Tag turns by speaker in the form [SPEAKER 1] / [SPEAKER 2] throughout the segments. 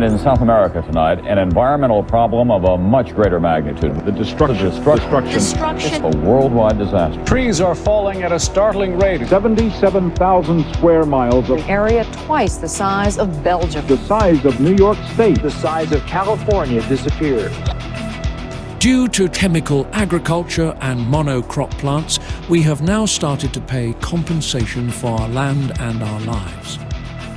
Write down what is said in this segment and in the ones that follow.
[SPEAKER 1] and in South America tonight, an environmental problem of a much greater magnitude. The destruction. A worldwide disaster.
[SPEAKER 2] Trees are falling at a startling rate.
[SPEAKER 3] 77,000 square miles of
[SPEAKER 4] an area twice the size of Belgium.
[SPEAKER 3] The size of New York State.
[SPEAKER 5] The size of California disappeared.
[SPEAKER 6] Due to chemical agriculture and monocrop plants, we have now started to pay compensation for our land and our lives.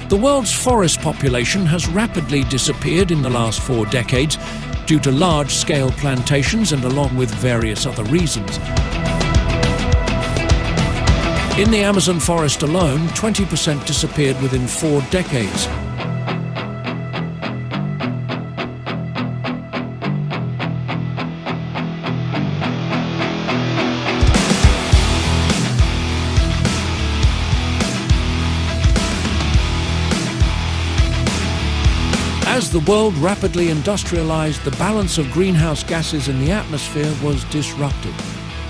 [SPEAKER 6] The world's forest population has rapidly disappeared in the last 4 decades due to large-scale plantations and along with various other reasons. In the Amazon forest alone, 20% disappeared within 4 decades. As the world rapidly industrialized, the balance of greenhouse gases in the atmosphere was disrupted.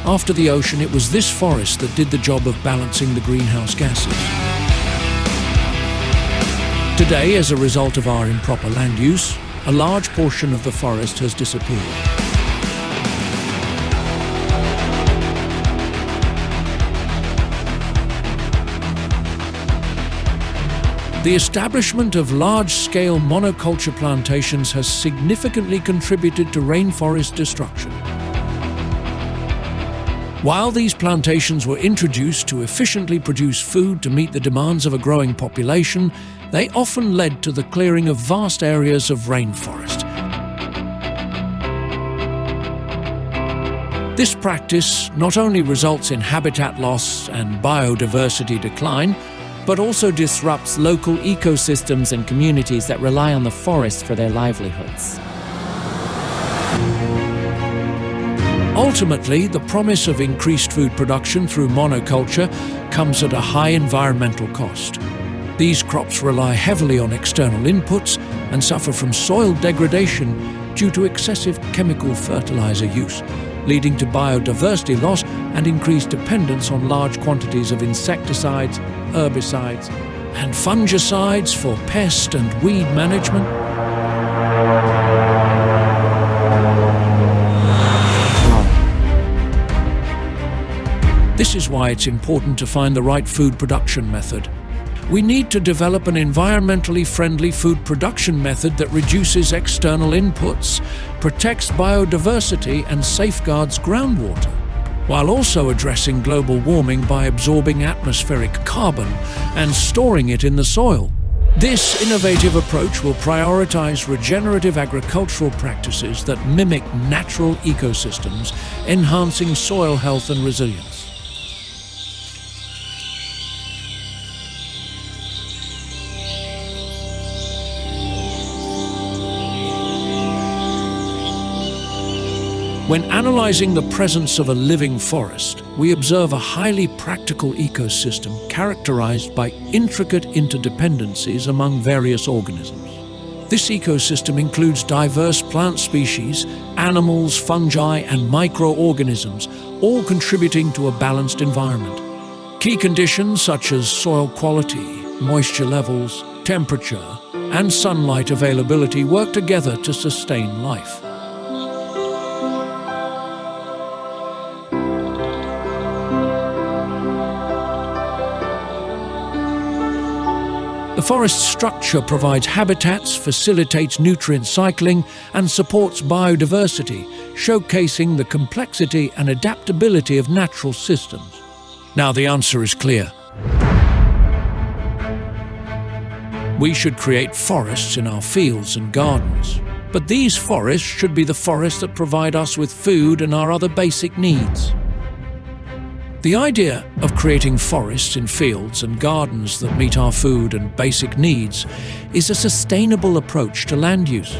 [SPEAKER 6] After the ocean, it was this forest that did the job of balancing the greenhouse gases. Today, as a result of our improper land use, a large portion of the forest has disappeared. The establishment of large-scale monoculture plantations has significantly contributed to rainforest destruction. While these plantations were introduced to efficiently produce food to meet the demands of a growing population, they often led to the clearing of vast areas of rainforest. This practice not only results in habitat loss and biodiversity decline, but also disrupts local ecosystems and communities that rely on the forest for their livelihoods. Ultimately, the promise of increased food production through monoculture comes at a high environmental cost. These crops rely heavily on external inputs and suffer from soil degradation due to excessive chemical fertilizer use, leading to biodiversity loss and increased dependence on large quantities of insecticides, herbicides, and fungicides for pest and weed management. This is why it's important to find the right food production method. We need to develop an environmentally friendly food production method that reduces external inputs, protects biodiversity, and safeguards groundwater, while also addressing global warming by absorbing atmospheric carbon and storing it in the soil. This innovative approach will prioritize regenerative agricultural practices that mimic natural ecosystems, enhancing soil health and resilience. When analyzing the presence of a living forest, we observe a highly practical ecosystem characterized by intricate interdependencies among various organisms. This ecosystem includes diverse plant species, animals, fungi, and microorganisms, all contributing to a balanced environment. Key conditions such as soil quality, moisture levels, temperature, and sunlight availability work together to sustain life. The forest structure provides habitats, facilitates nutrient cycling, and supports biodiversity, showcasing the complexity and adaptability of natural systems. Now the answer is clear. We should create forests in our fields and gardens, but these forests should be the forests that provide us with food and our other basic needs. The idea of creating forests in fields and gardens that meet our food and basic needs is a sustainable approach to land use.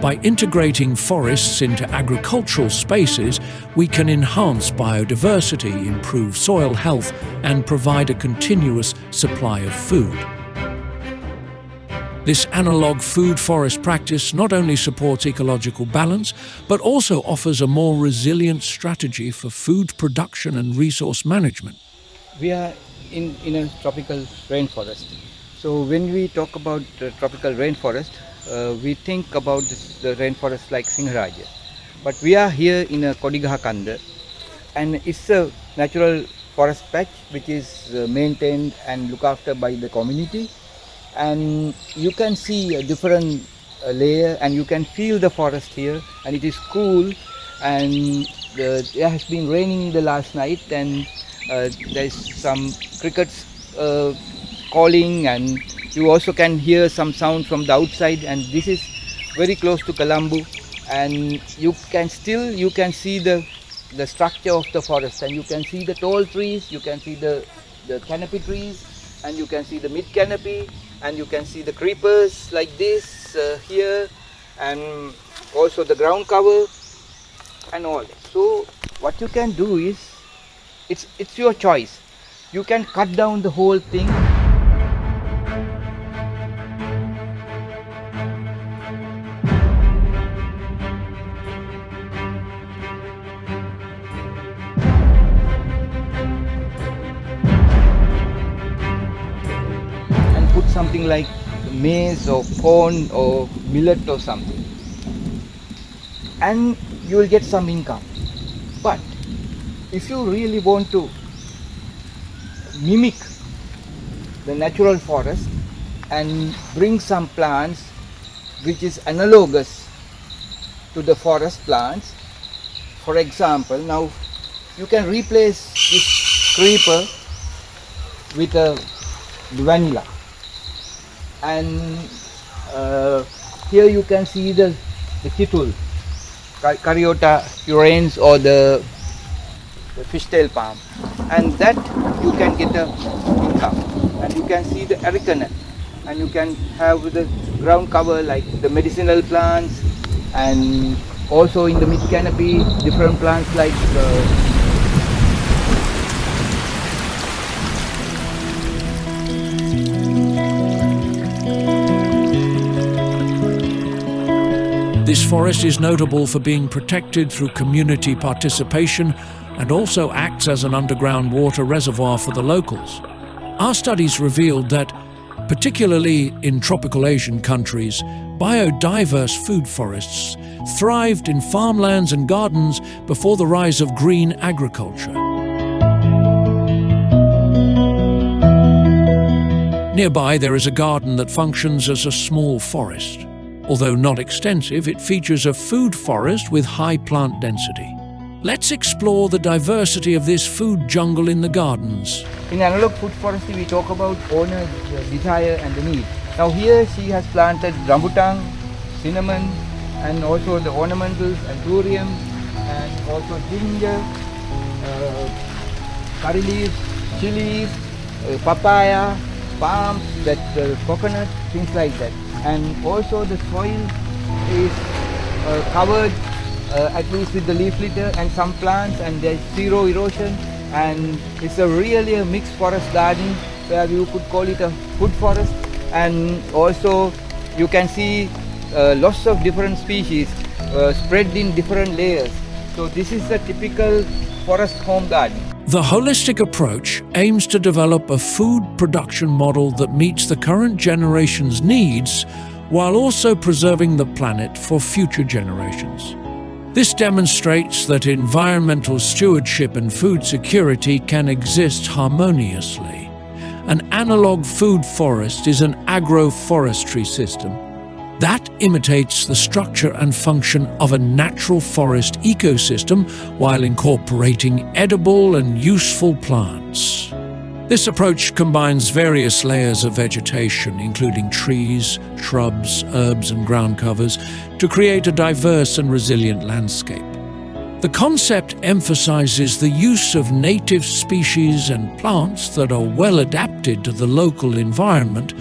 [SPEAKER 6] By integrating forests into agricultural spaces, we can enhance biodiversity, improve soil health, and provide a continuous supply of food. This analog food-forest practice not only supports ecological balance, but also offers a more resilient strategy for food production and resource management.
[SPEAKER 5] We are in a tropical rainforest.
[SPEAKER 7] So when we talk about tropical rainforest, we think about the rainforest like Singharaja. But we are here in a Kodigahakanda, and it's a natural forest patch which is maintained and looked after by the community. And you can see a different layer, and you can feel the forest here, and it is cool. And it has been raining the last night, and there's some crickets calling, and you also can hear some sound from the outside. And this is very close to Colombo, and you can see the structure of the forest, and you can see the tall trees, you can see the canopy trees, and you can see the mid canopy, and you can see the creepers like this here, and also the ground cover and all. So what you can do is, it's your choice. You can cut down the whole thing. And put something like maize or corn or millet or something, and you will get some income. But if you really want to mimic the natural forest and bring some plants which is analogous to the forest plants, for example, now you can replace this creeper with a vanilla, and here you can see the kitul, Caryota urens, or the fishtail palm, and that you can get a income. And you can see the arecanut, and you can have the ground cover like the medicinal plants, and also in the mid canopy different plants like
[SPEAKER 6] This forest is notable for being protected through community participation and also acts as an underground water reservoir for the locals. Our studies revealed that, particularly in tropical Asian countries, biodiverse food forests thrived in farmlands and gardens before the rise of green agriculture. Nearby, there is a garden that functions as a small forest. Although not extensive, it features a food forest with high plant density. Let's explore the diversity of this food jungle in the gardens.
[SPEAKER 7] In analog food forestry, we talk about owner's desire and the need. Now here she has planted Rabutan, cinnamon, and also the ornamentals, anthurium, and also ginger, curry leaves, chilies, papaya, palms, coconut, things like that. And also the soil is covered at least with the leaf litter and some plants, and there's zero erosion, and it's really a mixed forest garden where you could call it a food forest. And also you can see lots of different species spread in different layers. So this is a typical forest home garden.
[SPEAKER 6] The holistic approach aims to develop a food production model that meets the current generation's needs while also preserving the planet for future generations. This demonstrates that environmental stewardship and food security can exist harmoniously. An analog food forest is an agroforestry system that imitates the structure and function of a natural forest ecosystem while incorporating edible and useful plants. This approach combines various layers of vegetation, including trees, shrubs, herbs, and ground covers, to create a diverse and resilient landscape. The concept emphasizes the use of native species and plants that are well adapted to the local environment,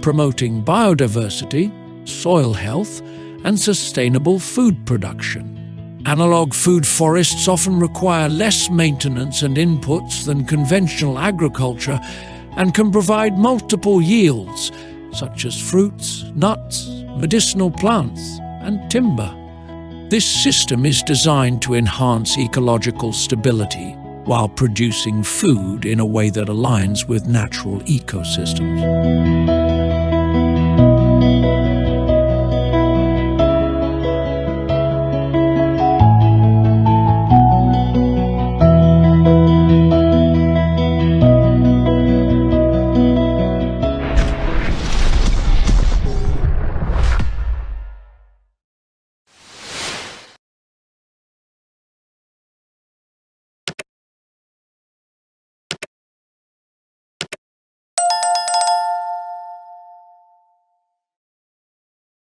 [SPEAKER 6] promoting biodiversity, soil health, and sustainable food production. Analog food forests often require less maintenance and inputs than conventional agriculture and can provide multiple yields, such as fruits, nuts, medicinal plants, and timber. This system is designed to enhance ecological stability while producing food in a way that aligns with natural ecosystems.